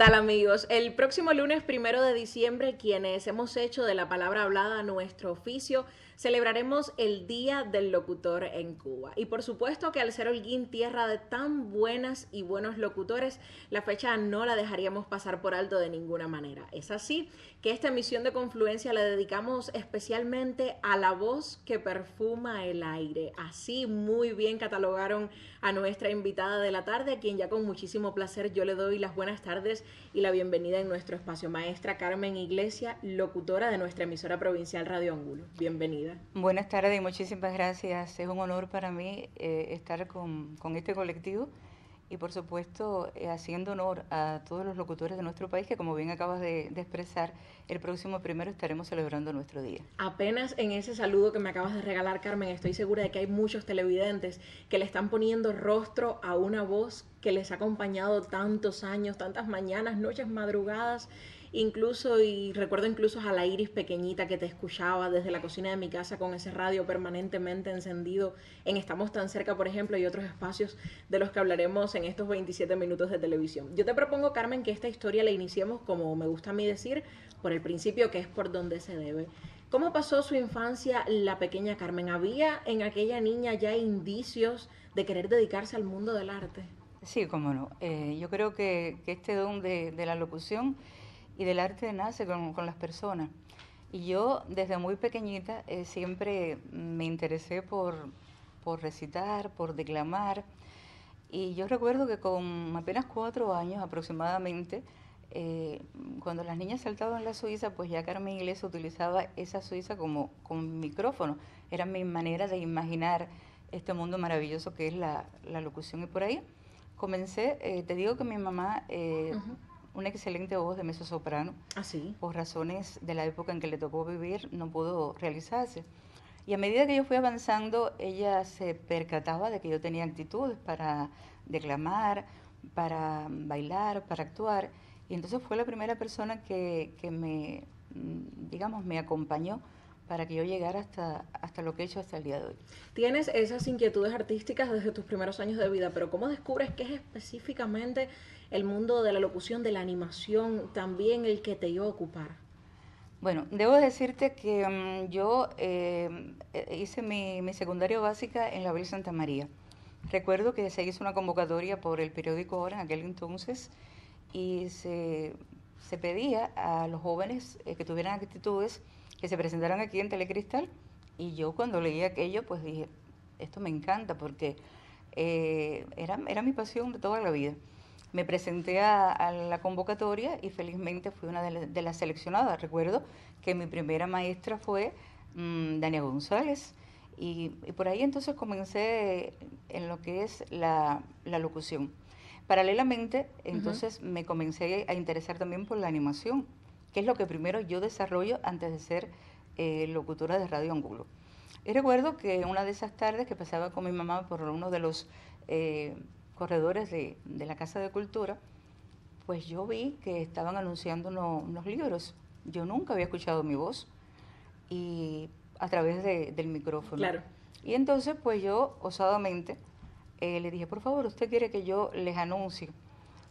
tal, amigos? El próximo lunes 1 de diciembre, quienes hemos hecho de la palabra hablada nuestro oficio, celebraremos el Día del Locutor en Cuba. Y por supuesto que al ser Holguín tierra de tan buenas y buenos locutores, la fecha no la dejaríamos pasar por alto de ninguna manera. Es así que esta emisión de Confluencia la dedicamos especialmente a la voz que perfuma el aire. Así muy bien catalogaron a nuestra invitada de la tarde, a quien ya con muchísimo placer yo le doy las buenas tardes y la bienvenida en nuestro espacio. Maestra Carmen Iglesia, locutora de nuestra emisora provincial Radio Angulo. Bienvenida. Buenas tardes y muchísimas gracias. Es un honor para mí estar con este colectivo y por supuesto haciendo honor a todos los locutores de nuestro país que, como bien acabas de expresar, el próximo 1 estaremos celebrando nuestro día. Apenas en ese saludo que me acabas de regalar, Carmen, estoy segura de que hay muchos televidentes que le están poniendo rostro a una voz que les ha acompañado tantos años, tantas mañanas, noches, madrugadas, incluso, y recuerdo incluso a la Iris pequeñita que te escuchaba desde la cocina de mi casa con ese radio permanentemente encendido en Estamos Tan Cerca, por ejemplo, y otros espacios de los que hablaremos en estos 27 minutos de televisión. Yo te propongo, Carmen, que esta historia la iniciemos, como me gusta a mí decir, por el principio, que es por donde se debe. ¿Cómo pasó su infancia la pequeña Carmen? ¿Había en aquella niña ya indicios de querer dedicarse al mundo del arte? Sí, cómo no. Yo creo que este don de la locución y del arte nace con las personas. Y yo desde muy pequeñita siempre me interesé por recitar, por declamar. Y yo recuerdo que con apenas 4 años aproximadamente, cuando las niñas saltaban la suiza, pues ya Carmen Iglesias utilizaba esa suiza como micrófono. Era mi manera de imaginar este mundo maravilloso que es la locución. Y por ahí comencé, te digo que mi mamá... una excelente voz de mezzosoprano. ¿Ah, sí? Por razones de la época en que le tocó vivir, no pudo realizarse. Y a medida que yo fui avanzando, ella se percataba de que yo tenía actitudes para declamar, para bailar, para actuar. Y entonces fue la primera persona que me, digamos, me acompañó para que yo llegara hasta lo que he hecho hasta el día de hoy. Tienes esas inquietudes artísticas desde tus primeros años de vida, pero ¿cómo descubres que es específicamente el mundo de la locución, de la animación, también el que te iba a ocupar? Bueno, debo decirte que yo hice mi secundaria básica en la Bel Santa María. Recuerdo que se hizo una convocatoria por el periódico Hora en aquel entonces y se pedía a los jóvenes que tuvieran actitudes que se presentaran aquí en Telecristal, y yo cuando leí aquello pues dije, esto me encanta porque era mi pasión de toda la vida. Me presenté a la convocatoria y felizmente fui una de las seleccionadas. Recuerdo que mi primera maestra fue Dania González y por ahí entonces comencé en lo que es la locución. Paralelamente, entonces me comencé a interesar también por la animación, que es lo que primero yo desarrollo antes de ser locutora de Radio Angulo. Y recuerdo que una de esas tardes que pasaba con mi mamá por uno de los corredores de la Casa de Cultura, pues yo vi que estaban anunciando unos libros. Yo nunca había escuchado mi voz y a través del micrófono. Claro. Y entonces pues yo osadamente le dije, por favor, ¿usted quiere que yo les anuncie?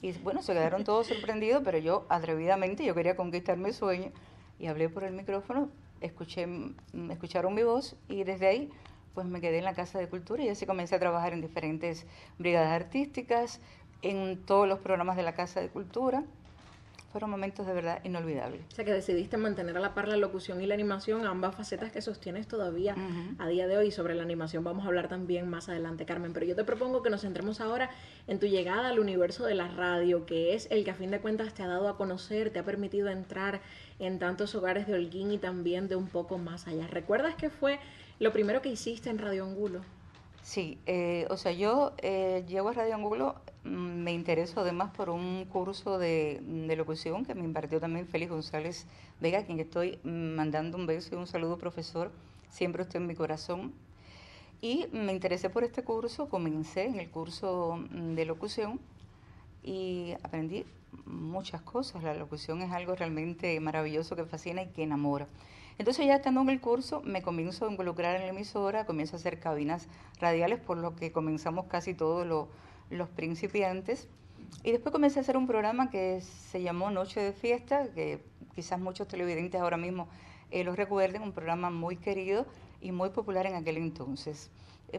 Y bueno, se quedaron todos sorprendidos, pero yo atrevidamente, yo quería conquistar mi sueño y hablé por el micrófono, escucharon mi voz y desde ahí pues me quedé en la Casa de Cultura y así comencé a trabajar en diferentes brigadas artísticas, en todos los programas de la Casa de Cultura. Fueron momentos de verdad inolvidables. O sea, que decidiste mantener a la par la locución y la animación, ambas facetas que sostienes todavía a día de hoy. Sobre la animación vamos a hablar también más adelante, Carmen, pero yo te propongo que nos centremos ahora en tu llegada al universo de la radio, que es el que a fin de cuentas te ha dado a conocer, te ha permitido entrar en tantos hogares de Holguín y también de un poco más allá. ¿Recuerdas qué fue lo primero que hiciste en Radio Angulo? Sí, o sea, yo llego a Radio Angulo, me intereso además por un curso de locución que me impartió también Félix González Vega, a quien estoy mandando un beso y un saludo, profesor, siempre usted en mi corazón. Y me interesé por este curso, comencé en el curso de locución y aprendí muchas cosas. La locución es algo realmente maravilloso que fascina y que enamora. Entonces ya estando en el curso me comienzo a involucrar en la emisora, comienzo a hacer cabinas radiales, por lo que comenzamos casi todos los principiantes. Y después comencé a hacer un programa que se llamó Noche de Fiesta, que quizás muchos televidentes ahora mismo lo recuerden, un programa muy querido y muy popular en aquel entonces.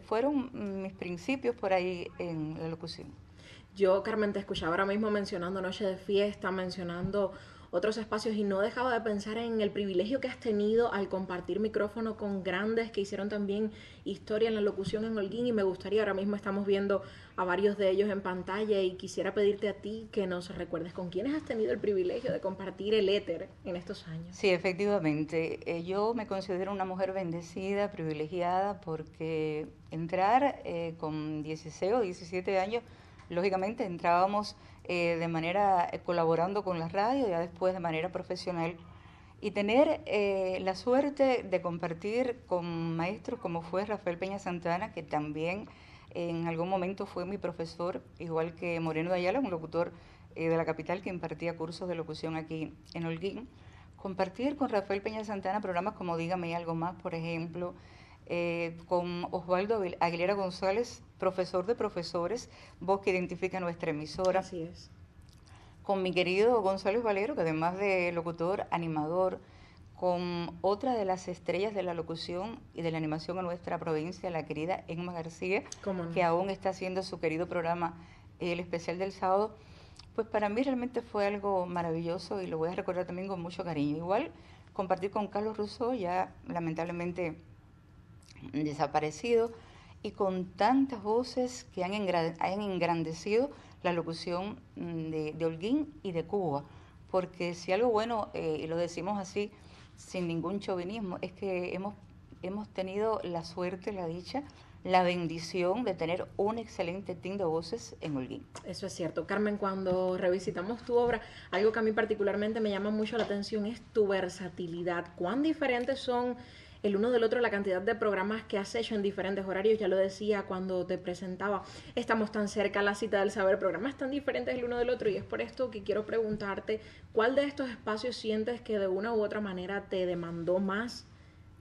Fueron mis principios por ahí en la locución. Yo, Carmen, te escuchaba ahora mismo mencionando Noche de Fiesta, mencionando otros espacios y no dejaba de pensar en el privilegio que has tenido al compartir micrófono con grandes que hicieron también historia en la locución en Holguín, y me gustaría, ahora mismo estamos viendo a varios de ellos en pantalla y quisiera pedirte a ti que nos recuerdes con quiénes has tenido el privilegio de compartir el éter en estos años. Sí, efectivamente. Yo me considero una mujer bendecida, privilegiada, porque entrar con 16 o 17 años, lógicamente entrábamos de manera colaborando con la radio, ya después de manera profesional, y tener la suerte de compartir con maestros como fue Rafael Peña Santana, que también en algún momento fue mi profesor, igual que Moreno de Ayala, un locutor de la capital que impartía cursos de locución aquí en Holguín. Compartir con Rafael Peña Santana programas como Dígame Algo Más, por ejemplo, con Osvaldo Aguilera González, profesor de profesores, voz que identifica nuestra emisora. Así es. Con mi querido González Valero, que además de locutor, animador, con otra de las estrellas de la locución y de la animación en nuestra provincia, la querida Emma García, ¿Cómo no? que aún está haciendo su querido programa, el especial del sábado. Pues para mí realmente fue algo maravilloso y lo voy a recordar también con mucho cariño. Igual compartir con Carlos Rousseau, ya lamentablemente desaparecido, y con tantas voces que han engrandecido la locución de Holguín y de Cuba, porque si algo bueno, y lo decimos así, sin ningún chauvinismo, es que hemos tenido la suerte, la dicha, la bendición de tener un excelente team de voces en Holguín. Eso es cierto. Carmen, cuando revisitamos tu obra, algo que a mí particularmente me llama mucho la atención es tu versatilidad. ¿Cuán diferentes son el uno del otro la cantidad de programas que has hecho en diferentes horarios? Ya lo decía cuando te presentaba, estamos tan cerca, La Cita del Saber, programas tan diferentes el uno del otro, y es por esto que quiero preguntarte, ¿cuál de estos espacios sientes que de una u otra manera te demandó más?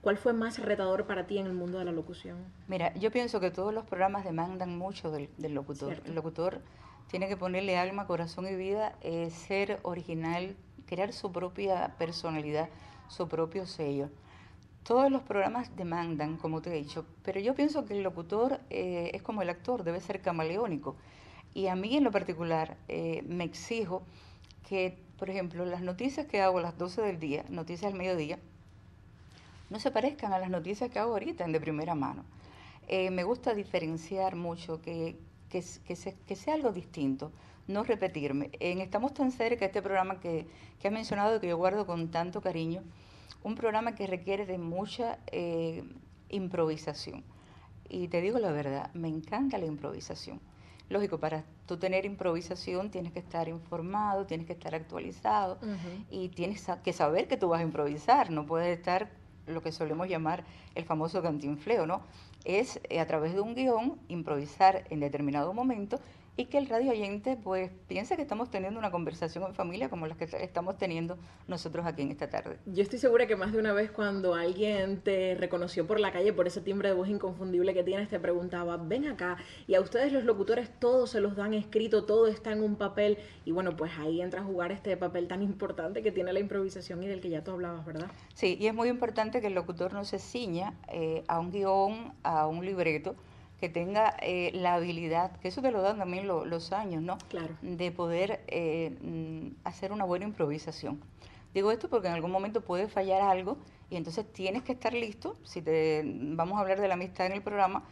¿Cuál fue más retador para ti en el mundo de la locución? Mira, yo pienso que todos los programas demandan mucho del locutor. Cierto. El locutor tiene que ponerle alma, corazón y vida, ser original, crear su propia personalidad, su propio sello. Todos los programas demandan, como te he dicho, pero yo pienso que el locutor es como el actor, debe ser camaleónico. Y a mí en lo particular me exijo que, por ejemplo, las noticias que hago a las 12 del día, noticias al mediodía, no se parezcan a las noticias que hago ahorita en de primera mano. Me gusta diferenciar mucho, que sea algo distinto, no repetirme. Estamos tan cerca, este programa que has mencionado, que yo guardo con tanto cariño, un programa que requiere de mucha improvisación. Y te digo la verdad, me encanta la improvisación. Lógico, para tú tener improvisación tienes que estar informado, tienes que estar actualizado, y tienes que saber que tú vas a improvisar, no puedes estar lo que solemos llamar el famoso cantinfleo, ¿no? Es a través de un guión improvisar en determinado momento y que el radio oyente pues piense que estamos teniendo una conversación en familia como la que estamos teniendo nosotros aquí en esta tarde. Yo estoy segura que más de una vez cuando alguien te reconoció por la calle por ese timbre de voz inconfundible que tienes, te preguntaba, ven acá, y a ustedes los locutores todo se los dan escrito, todo está en un papel, y bueno, pues ahí entra a jugar este papel tan importante que tiene la improvisación y del que ya tú hablabas, ¿verdad? Sí, y es muy importante que el locutor no se ciña a un guión, a un libreto, que tenga la habilidad, que eso te lo dan también los años, ¿no? Claro. De poder hacer una buena improvisación. Digo esto porque en algún momento puede fallar algo y entonces tienes que estar listo, si vamos a hablar de la amistad en el programa,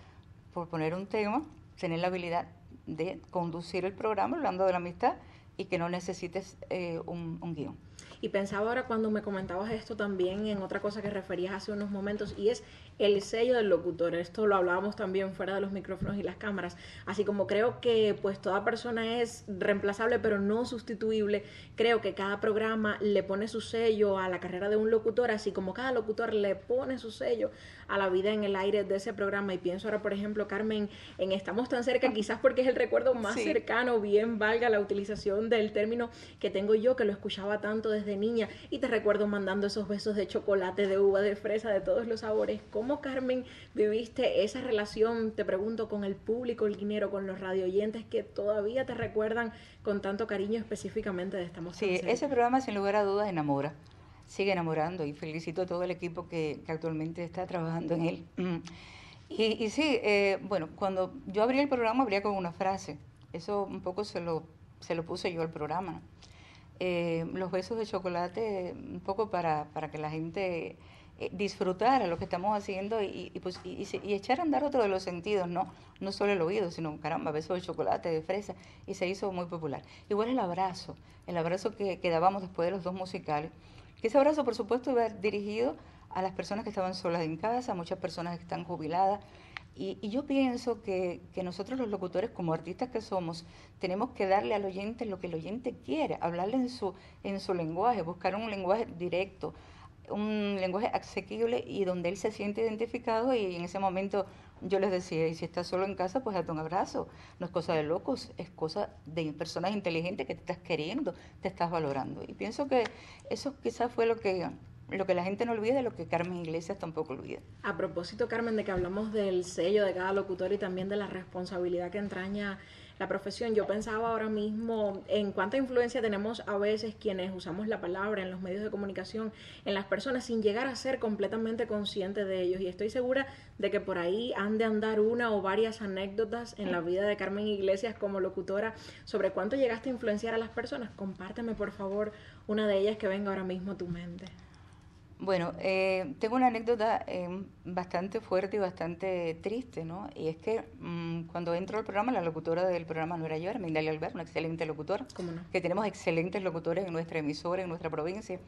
por poner un tema, tener la habilidad de conducir el programa hablando de la amistad y que no necesites un guión. Y pensaba ahora cuando me comentabas esto también en otra cosa que referías hace unos momentos, y es el sello del locutor. Esto lo hablábamos también fuera de los micrófonos y las cámaras. Así como creo que pues toda persona es reemplazable pero no sustituible, creo que cada programa le pone su sello a la carrera de un locutor, así como cada locutor le pone su sello a la vida en el aire de ese programa. Y pienso ahora, por ejemplo, Carmen, en Estamos tan cerca, quizás porque es el recuerdo más cercano, bien valga la utilización comparación del término que tengo yo, que lo escuchaba tanto desde niña, y te recuerdo mandando esos besos de chocolate, de uva, de fresa, de todos los sabores. ¿Cómo, Carmen, viviste esa relación, te pregunto, con el público holguinero, con los radioyentes que todavía te recuerdan con tanto cariño específicamente de Estamos Tan Sí, Cerca? ese programa sin lugar a dudas enamora, sigue enamorando y felicito a todo el equipo que actualmente está trabajando en él. Y sí, bueno, cuando yo abrí el programa abría con una frase, eso un poco se lo puse yo al programa, ¿no? Los besos de chocolate, un poco para que la gente disfrutara lo que estamos haciendo y echar a andar otro de los sentidos, ¿no? No solo el oído, sino, caramba, besos de chocolate, de fresa, y se hizo muy popular. Igual el abrazo que dábamos después de los dos musicales, que ese abrazo, por supuesto, iba dirigido a las personas que estaban solas en casa, a muchas personas que están jubiladas. Y yo pienso que nosotros los locutores, como artistas que somos, tenemos que darle al oyente lo que el oyente quiere, hablarle en su lenguaje, buscar un lenguaje directo, un lenguaje asequible y donde él se siente identificado. Y en ese momento yo les decía, y si estás solo en casa, pues date un abrazo. No es cosa de locos, es cosa de personas inteligentes que te estás queriendo, te estás valorando. Y pienso que eso quizás fue lo que la gente no olvida y lo que Carmen Iglesias tampoco olvida. A propósito, Carmen, de que hablamos del sello de cada locutor y también de la responsabilidad que entraña la profesión, yo pensaba ahora mismo en cuánta influencia tenemos a veces quienes usamos la palabra en los medios de comunicación, en las personas, sin llegar a ser completamente conscientes de ellos. Y estoy segura de que por ahí han de andar una o varias anécdotas en la vida de Carmen Iglesias como locutora sobre cuánto llegaste a influenciar a las personas. Compárteme, por favor, una de ellas que venga ahora mismo a tu mente. Bueno, tengo una anécdota bastante fuerte y bastante triste, ¿no? Y es que cuando entro al programa, la locutora del programa no era yo, era Migdalia Albert, una excelente locutora. ¿Cómo no? Que tenemos excelentes locutores en nuestra emisora, en nuestra provincia.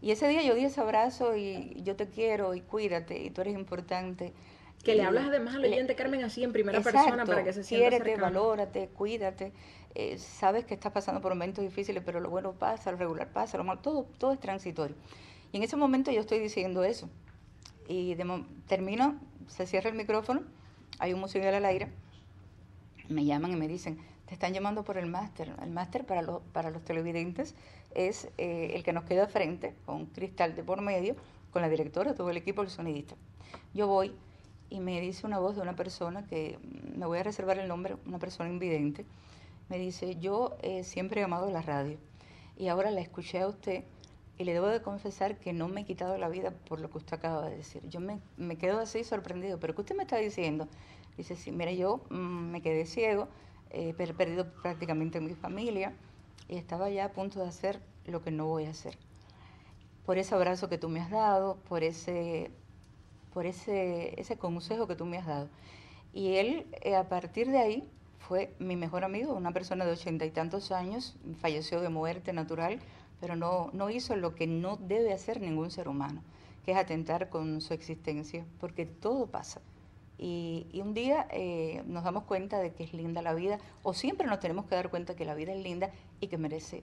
Y ese día yo di ese abrazo y yo te quiero y cuídate y tú eres importante. Que le hablas además al oyente, Carmen, así en primera Exacto, persona para que se sienta quiérete, cercano. valórate, cuídate. Sabes que estás pasando por momentos difíciles, pero lo bueno pasa, lo regular pasa, lo malo, todo es transitorio. Y en ese momento yo estoy diciendo eso. Y termino, se cierra el micrófono, hay un musical al aire, me llaman y me dicen, te están llamando por el máster. El máster para los televidentes es el que nos queda frente, con cristal de por medio, con la directora, todo el equipo, el sonidista. Yo voy y me dice una voz de una persona que me voy a reservar el nombre, una persona invidente, me dice, yo siempre he amado la radio y ahora la escuché a usted y le debo de confesar que no me he quitado la vida por lo que usted acaba de decir. Yo me quedo así sorprendido, pero ¿qué usted me está diciendo? Dice, sí, mira, yo me quedé ciego, he perdido prácticamente mi familia y estaba ya a punto de hacer lo que no voy a hacer. Por ese abrazo que tú me has dado, por ese consejo que tú me has dado. Y él, a partir de ahí, fue mi mejor amigo, una persona de 80 y tantos años, falleció de muerte natural, pero no hizo lo que no debe hacer ningún ser humano, que es atentar con su existencia, porque todo pasa. Y un día nos damos cuenta de que es linda la vida, o siempre nos tenemos que dar cuenta que la vida es linda y que merece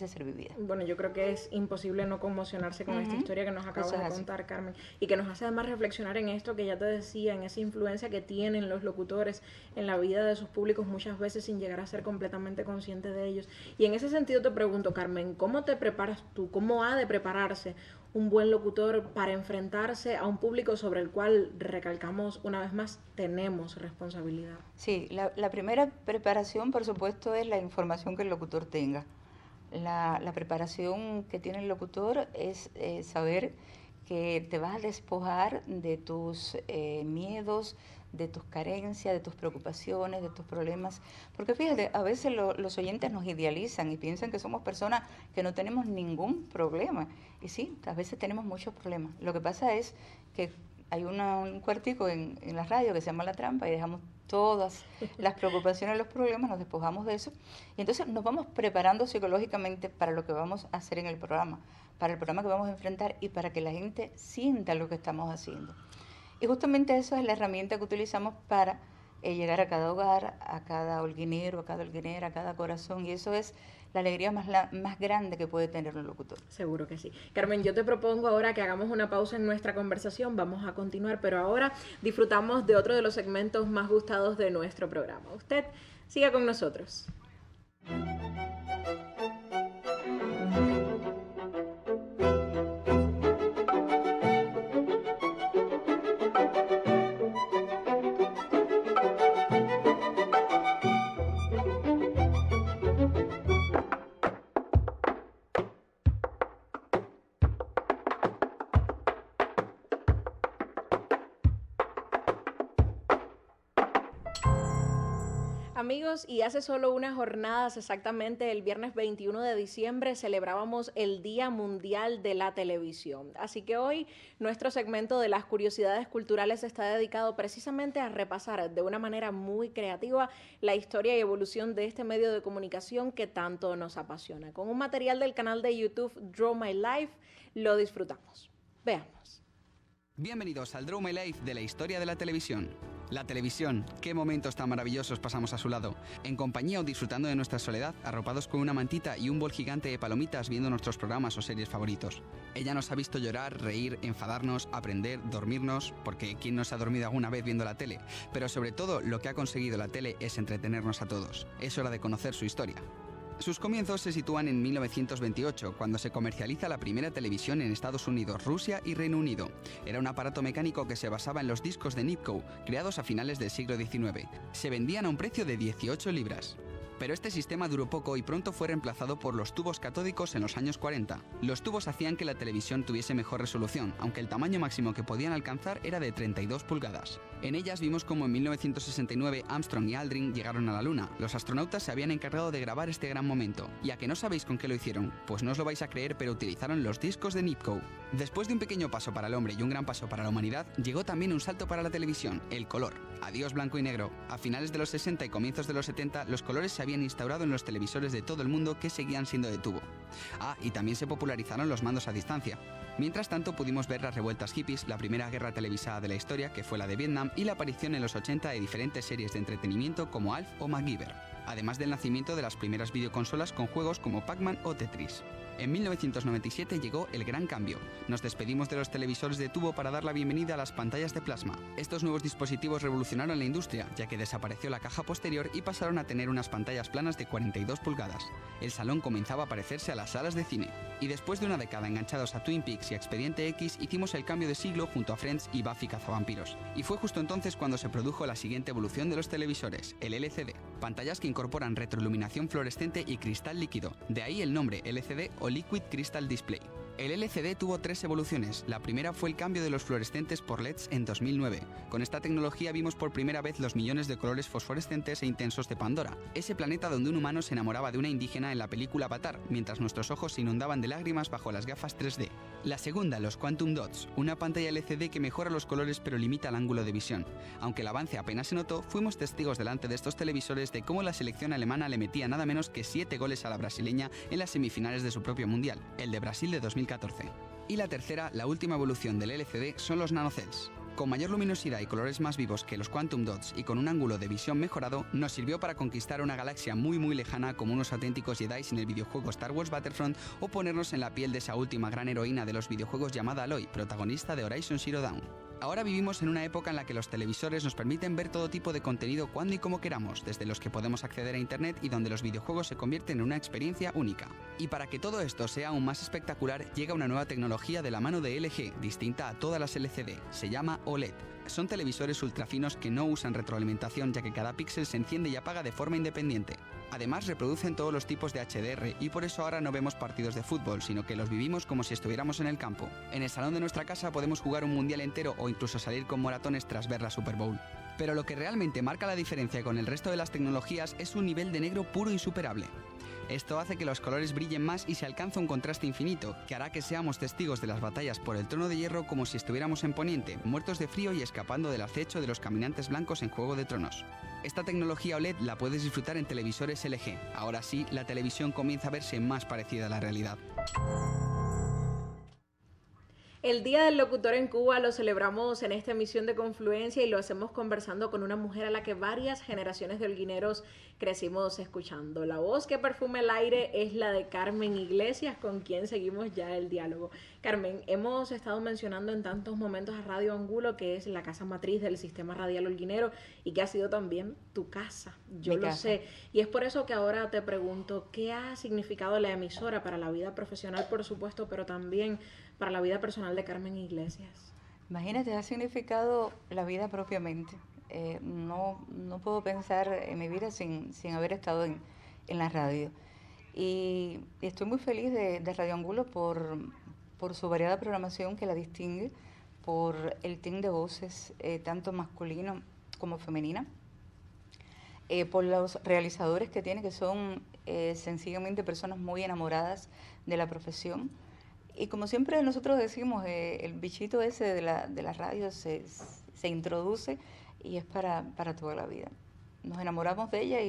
ser vivida. Bueno, yo creo que es imposible no conmocionarse con esta historia que nos acabas de contar, Carmen, y que nos hace además reflexionar en esto que ya te decía, en esa influencia que tienen los locutores en la vida de sus públicos, muchas veces sin llegar a ser completamente consciente de ellos. Y en ese sentido te pregunto, Carmen, ¿cómo te preparas tú? ¿Cómo ha de prepararse un buen locutor para enfrentarse a un público sobre el cual, recalcamos una vez más, tenemos responsabilidad? Sí, la primera preparación, por supuesto, es la información que el locutor tenga. La preparación que tiene el locutor es saber que te vas a despojar de tus miedos, de tus carencias, de tus preocupaciones, de tus problemas. Porque fíjate, a veces los oyentes nos idealizan y piensan que somos personas que no tenemos ningún problema. Y sí, a veces tenemos muchos problemas. Lo que pasa es que hay un cuartico en la radio que se llama La Trampa y dejamos todas las preocupaciones, los problemas, nos despojamos de eso y entonces nos vamos preparando psicológicamente para lo que vamos a hacer en el programa, para el programa que vamos a enfrentar y para que la gente sienta lo que estamos haciendo. Y justamente eso es la herramienta que utilizamos para llegar a cada hogar, a cada holguinero, a cada holguinera, a cada corazón, y eso es la alegría más grande que puede tener un locutor. Seguro que sí. Carmen, yo te propongo ahora que hagamos una pausa en nuestra conversación, vamos a continuar, pero ahora disfrutamos de otro de los segmentos más gustados de nuestro programa. Usted siga con nosotros. Amigos, y hace solo unas jornadas, exactamente el viernes 21 de diciembre, celebrábamos el Día Mundial de la Televisión. Así que hoy nuestro segmento de las curiosidades culturales está dedicado precisamente a repasar de una manera muy creativa la historia y evolución de este medio de comunicación que tanto nos apasiona. Con un material del canal de YouTube Draw My Life, lo disfrutamos. Veamos. Bienvenidos al Draw My Life de la historia de la televisión. La televisión, qué momentos tan maravillosos pasamos a su lado, en compañía o disfrutando de nuestra soledad, arropados con una mantita y un bol gigante de palomitas viendo nuestros programas o series favoritos. Ella nos ha visto llorar, reír, enfadarnos, aprender, dormirnos, porque ¿quién no se ha dormido alguna vez viendo la tele? Pero sobre todo, lo que ha conseguido la tele es entretenernos a todos. Es hora de conocer su historia. Sus comienzos se sitúan en 1928, cuando se comercializa la primera televisión en Estados Unidos, Rusia y Reino Unido. Era un aparato mecánico que se basaba en los discos de Nipkow, creados a finales del siglo XIX. Se vendían a un precio de 18 libras. Pero este sistema duró poco y pronto fue reemplazado por los tubos catódicos en los años 40. Los tubos hacían que la televisión tuviese mejor resolución, aunque el tamaño máximo que podían alcanzar era de 32 pulgadas. En ellas vimos como en 1969 Armstrong y Aldrin llegaron a la Luna. Los astronautas se habían encargado de grabar este gran momento. ¿Y a que no sabéis con qué lo hicieron? Pues no os lo vais a creer, pero utilizaron los discos de Nipkow. Después de un pequeño paso para el hombre y un gran paso para la humanidad, llegó también un salto para la televisión, el color. Adiós blanco y negro. A finales de los 60 y comienzos de los 70, los colores se habían instaurado en los televisores de todo el mundo que seguían siendo de tubo. Y también se popularizaron los mandos a distancia. Mientras tanto pudimos ver las revueltas hippies, la primera guerra televisada de la historia, que fue la de Vietnam, y la aparición en los 80 de diferentes series de entretenimiento como Alf o MacGyver, además del nacimiento de las primeras videoconsolas con juegos como Pac-Man o Tetris. En 1997 llegó el gran cambio. Nos despedimos de los televisores de tubo para dar la bienvenida a las pantallas de plasma. Estos nuevos dispositivos revolucionaron la industria, ya que desapareció la caja posterior y pasaron a tener unas pantallas planas de 42 pulgadas. El salón comenzaba a parecerse a las salas de cine. Y después de una década enganchados a Twin Peaks y a Expediente X, hicimos el cambio de siglo junto a Friends y Buffy Cazavampiros. Y fue justo entonces cuando se produjo la siguiente evolución de los televisores, el LCD. Pantallas que incorporan retroiluminación fluorescente y cristal líquido. De ahí el nombre LCD o Liquid Crystal Display. El LCD tuvo tres evoluciones. La primera fue el cambio de los fluorescentes por LEDs en 2009. Con esta tecnología vimos por primera vez los millones de colores fosforescentes e intensos de Pandora, ese planeta donde un humano se enamoraba de una indígena en la película Avatar, mientras nuestros ojos se inundaban de lágrimas bajo las gafas 3D. La segunda, los Quantum Dots, una pantalla LCD que mejora los colores pero limita el ángulo de visión. Aunque el avance apenas se notó, fuimos testigos delante de estos televisores de cómo la selección alemana le metía nada menos que 7 goles a la brasileña en las semifinales de su propio mundial, el de Brasil de 2014. Y la tercera, la última evolución del LCD, son los nanocels. Con mayor luminosidad y colores más vivos que los Quantum Dots y con un ángulo de visión mejorado, nos sirvió para conquistar una galaxia muy lejana como unos auténticos Jedi en el videojuego Star Wars Battlefront o ponernos en la piel de esa última gran heroína de los videojuegos llamada Aloy, protagonista de Horizon Zero Dawn. Ahora vivimos en una época en la que los televisores nos permiten ver todo tipo de contenido cuando y como queramos, desde los que podemos acceder a internet y donde los videojuegos se convierten en una experiencia única. Y para que todo esto sea aún más espectacular, llega una nueva tecnología de la mano de LG, distinta a todas las LCD. Se llama OLED. Son televisores ultrafinos que no usan retroalimentación, ya que cada píxel se enciende y apaga de forma independiente. Además, reproducen todos los tipos de HDR y por eso ahora no vemos partidos de fútbol, sino que los vivimos como si estuviéramos en el campo. En el salón de nuestra casa podemos jugar un mundial entero o incluso salir con moratones tras ver la Super Bowl. Pero lo que realmente marca la diferencia con el resto de las tecnologías es un nivel de negro puro e insuperable. Esto hace que los colores brillen más y se alcanza un contraste infinito, que hará que seamos testigos de las batallas por el trono de hierro como si estuviéramos en Poniente, muertos de frío y escapando del acecho de los caminantes blancos en Juego de Tronos. Esta tecnología OLED la puedes disfrutar en televisores LG. Ahora sí, la televisión comienza a verse más parecida a la realidad. El Día del Locutor en Cuba lo celebramos en esta emisión de Confluencia y lo hacemos conversando con una mujer a la que varias generaciones de holguineros crecimos escuchando. La voz que perfuma el aire es la de Carmen Iglesias, con quien seguimos ya el diálogo. Carmen, hemos estado mencionando en tantos momentos a Radio Angulo, que es la casa matriz del sistema radial holguinero y que ha sido también tu casa, yo lo sé. Y es por eso que ahora te pregunto, ¿qué ha significado la emisora para la vida profesional, por supuesto, pero también para la vida personal de Carmen Iglesias? Imagínate, ha significado la vida propiamente. No puedo pensar en mi vida sin haber estado en la radio. Y estoy muy feliz de Radio Angulo por su variada programación que la distingue, por el team de voces, tanto masculino como femenina. por los realizadores que tiene, que son sencillamente personas muy enamoradas de la profesión. Y como siempre nosotros decimos, el bichito ese de la radio se introduce y es para toda la vida. Nos enamoramos de ella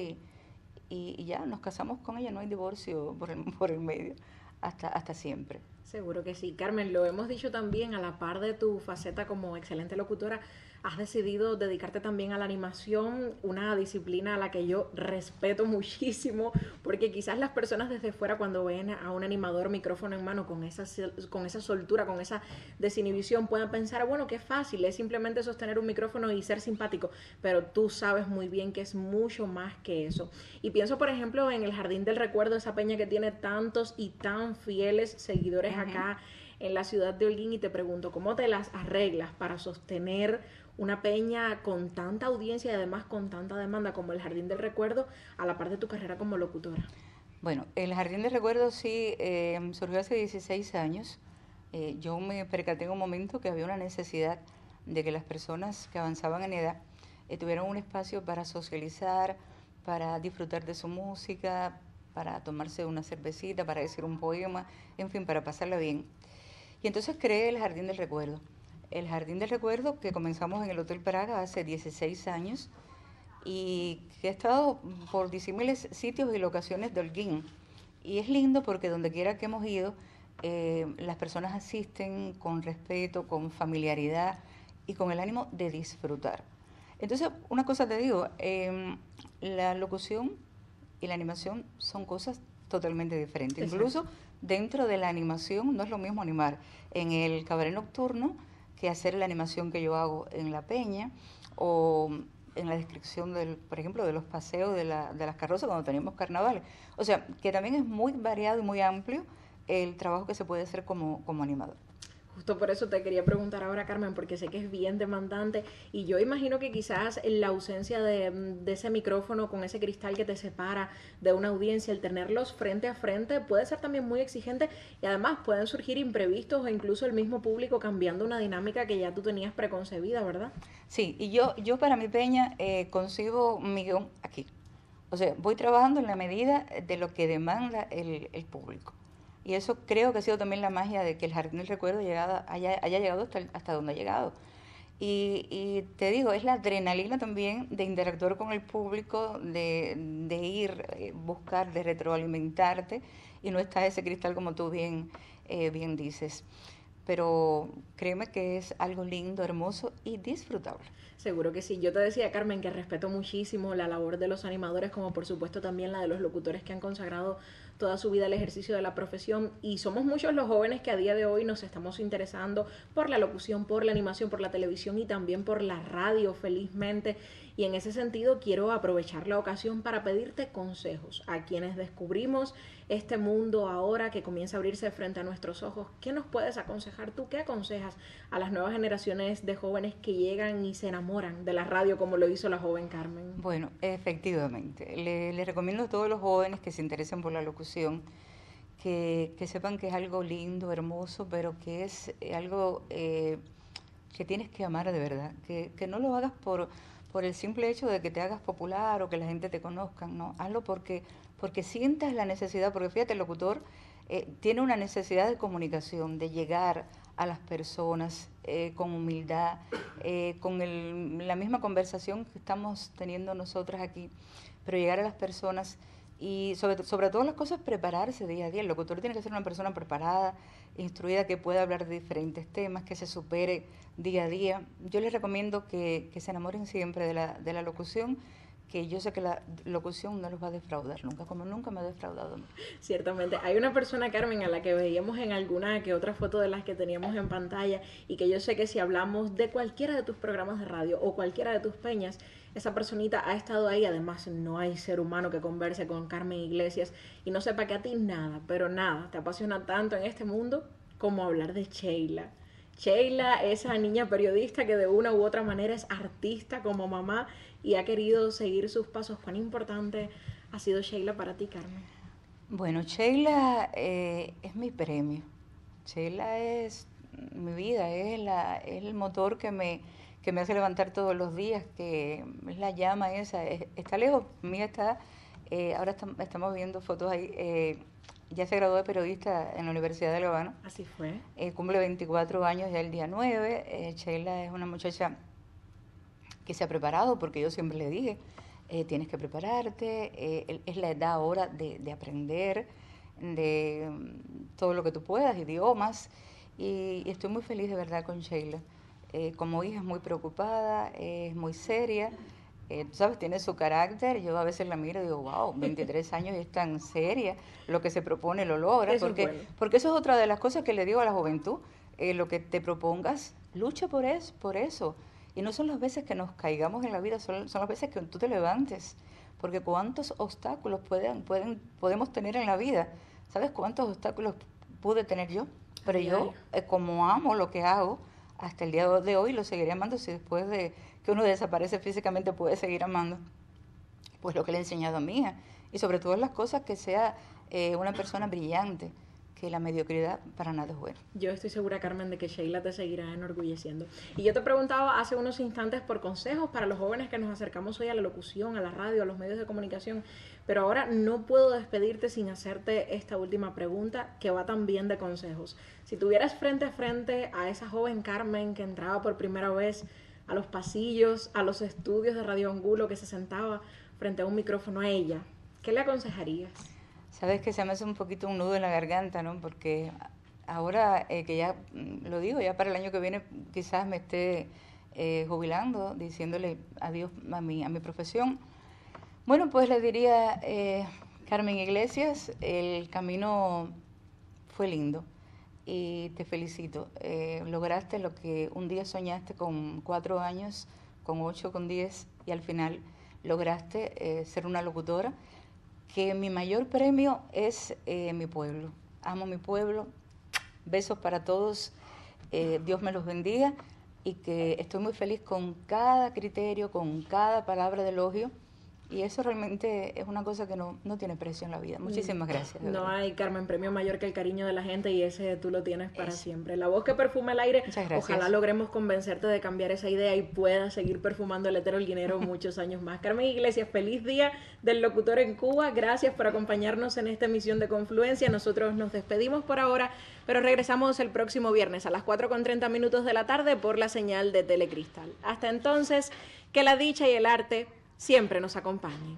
y ya nos casamos con ella, no hay divorcio por el medio, hasta siempre. Seguro que sí. Carmen, lo hemos dicho también, a la par de tu faceta como excelente locutora, has decidido dedicarte también a la animación, una disciplina a la que yo respeto muchísimo, porque quizás las personas desde fuera cuando ven a un animador micrófono en mano con esa soltura, con esa desinhibición, puedan pensar, bueno, qué fácil, es simplemente sostener un micrófono y ser simpático, pero tú sabes muy bien que es mucho más que eso. Y pienso, por ejemplo, en el Jardín del Recuerdo, esa peña que tiene tantos y tan fieles seguidores acá en la ciudad de Holguín, y te pregunto, ¿cómo te las arreglas para sostener una peña con tanta audiencia y además con tanta demanda como el Jardín del Recuerdo, a la par de tu carrera como locutora? Bueno, el Jardín del Recuerdo sí surgió hace 16 años. Yo me percaté en un momento que había una necesidad de que las personas que avanzaban en edad tuvieran un espacio para socializar, para disfrutar de su música, para tomarse una cervecita, para decir un poema, en fin, para pasarla bien. Y entonces creé el Jardín del Recuerdo. El Jardín del Recuerdo, que comenzamos en el Hotel Praga hace 16 años y que ha estado por disímiles sitios y locaciones de Holguín. Y es lindo porque donde quiera que hemos ido, las personas asisten con respeto, con familiaridad y con el ánimo de disfrutar. Entonces, una cosa te digo, la locución y la animación son cosas totalmente diferentes. Exacto. Incluso dentro de la animación no es lo mismo animar en el cabaret nocturno que hacer la animación que yo hago en la peña o en la descripción, por ejemplo, de los paseos de las carrozas cuando tenemos carnavales. O sea, que también es muy variado y muy amplio el trabajo que se puede hacer como animador. Justo por eso te quería preguntar ahora, Carmen, porque sé que es bien demandante y yo imagino que quizás la ausencia de ese micrófono con ese cristal que te separa de una audiencia, el tenerlos frente a frente puede ser también muy exigente y además pueden surgir imprevistos o incluso el mismo público cambiando una dinámica que ya tú tenías preconcebida, ¿verdad? Sí, y yo para mi peña concibo mi guión aquí. O sea, voy trabajando en la medida de lo que demanda el público. Y eso creo que ha sido también la magia de que el Jardín del Recuerdo haya llegado hasta donde ha llegado. Y te digo, es la adrenalina también de interactuar con el público, de ir, buscar, de retroalimentarte, y no está ese cristal como tú bien dices. Pero créeme que es algo lindo, hermoso y disfrutable. Seguro que sí. Yo te decía, Carmen, que respeto muchísimo la labor de los animadores, como por supuesto también la de los locutores que han consagrado toda su vida al ejercicio de la profesión, y somos muchos los jóvenes que a día de hoy nos estamos interesando por la locución, por la animación, por la televisión y también por la radio, felizmente. Y en ese sentido quiero aprovechar la ocasión para pedirte consejos a quienes descubrimos este mundo ahora que comienza a abrirse frente a nuestros ojos. ¿Qué nos puedes aconsejar tú? ¿Qué aconsejas a las nuevas generaciones de jóvenes que llegan y se enamoran de la radio como lo hizo la joven Carmen? Bueno, efectivamente. Le recomiendo a todos los jóvenes que se interesen por la locución que sepan que es algo lindo, hermoso, pero que es algo que tienes que amar de verdad. Que no lo hagas por el simple hecho de que te hagas popular o que la gente te conozca, no, hazlo porque sientas la necesidad, porque fíjate, el locutor tiene una necesidad de comunicación, de llegar a las personas con humildad, con la misma conversación que estamos teniendo nosotras aquí, pero llegar a las personas y sobre todas las cosas prepararse día a día. El locutor tiene que ser una persona preparada, instruida, que pueda hablar de diferentes temas, que se supere día a día. Yo les recomiendo que se enamoren siempre de la locución, que yo sé que la locución no los va a defraudar nunca, como nunca me ha defraudado. Ciertamente. Hay una persona, Carmen, a la que veíamos en alguna que otra foto de las que teníamos en pantalla, y que yo sé que si hablamos de cualquiera de tus programas de radio o cualquiera de tus peñas, esa personita ha estado ahí. Además, no hay ser humano que converse con Carmen Iglesias y no sepa que a ti nada, pero nada, te apasiona tanto en este mundo como hablar de Sheila. Sheila, esa niña periodista que de una u otra manera es artista como mamá y ha querido seguir sus pasos. ¿Cuán importante ha sido Sheila para ti, Carmen? Bueno, Sheila es mi premio. Sheila es mi vida, es el motor que me que me hace levantar todos los días, que es la llama esa, está lejos, mía está, ahora estamos viendo fotos ahí, ya se graduó de periodista en la Universidad de La Habana. Así fue. Cumple 24 años ya el día 9, Sheila es una muchacha que se ha preparado, porque yo siempre le dije, tienes que prepararte, es la edad ahora de aprender, de todo lo que tú puedas, idiomas, y estoy muy feliz de verdad con Sheila. Como hija es muy preocupada, es muy seria, tú sabes, tiene su carácter. Yo a veces la miro y digo, wow, 23 años y es tan seria, lo que se propone lo logra, Eso porque, es bueno. porque eso es otra de las cosas que le digo a la juventud, lo que te propongas, lucha por eso. Y no son las veces que nos caigamos en la vida, son las veces que tú te levantes, porque cuántos obstáculos podemos tener en la vida. ¿Sabes cuántos obstáculos pude tener yo? Pero yo, como amo lo que hago, hasta el día de hoy lo seguiré amando. Si después de que uno desaparece físicamente puede seguir amando, pues lo que le he enseñado a mi hija. Y sobre todas las cosas, que sea una persona brillante, que la mediocridad para nada es buena. Yo estoy segura, Carmen, de que Sheila te seguirá enorgulleciendo. Y yo te preguntaba hace unos instantes por consejos para los jóvenes que nos acercamos hoy a la locución, a la radio, a los medios de comunicación, pero ahora no puedo despedirte sin hacerte esta última pregunta, que va también de consejos. Si tuvieras frente a frente a esa joven Carmen que entraba por primera vez a los pasillos, a los estudios de Radio Angulo, que se sentaba frente a un micrófono, a ella, ¿qué le aconsejarías? Sabes que se me hace un poquito un nudo en la garganta, ¿no? Porque ahora que ya lo digo, ya para el año que viene quizás me esté jubilando, diciéndole adiós a mi profesión. Bueno, pues le diría, Carmen Iglesias, el camino fue lindo y te felicito. Lograste lo que un día soñaste con 4 años, con 8, con 10, y al final lograste ser una locutora. Que mi mayor premio es mi pueblo. Amo mi pueblo. Besos para todos. Dios me los bendiga. Y que estoy muy feliz con cada criterio, con cada palabra de elogio. Y eso realmente es una cosa que no tiene precio en la vida. Muchísimas gracias. No hay, Carmen, premio mayor que el cariño de la gente, y ese tú lo tienes para siempre. La voz que perfuma el aire. Muchas gracias. Ojalá logremos convencerte de cambiar esa idea y puedas seguir perfumando el éter Holguinero muchos años más. Carmen Iglesias, feliz día del locutor en Cuba. Gracias por acompañarnos en esta emisión de Confluencia. Nosotros nos despedimos por ahora, pero regresamos el próximo viernes a las 4:30 de la tarde por la señal de Telecristal. Hasta entonces, que la dicha y el arte siempre nos acompañen.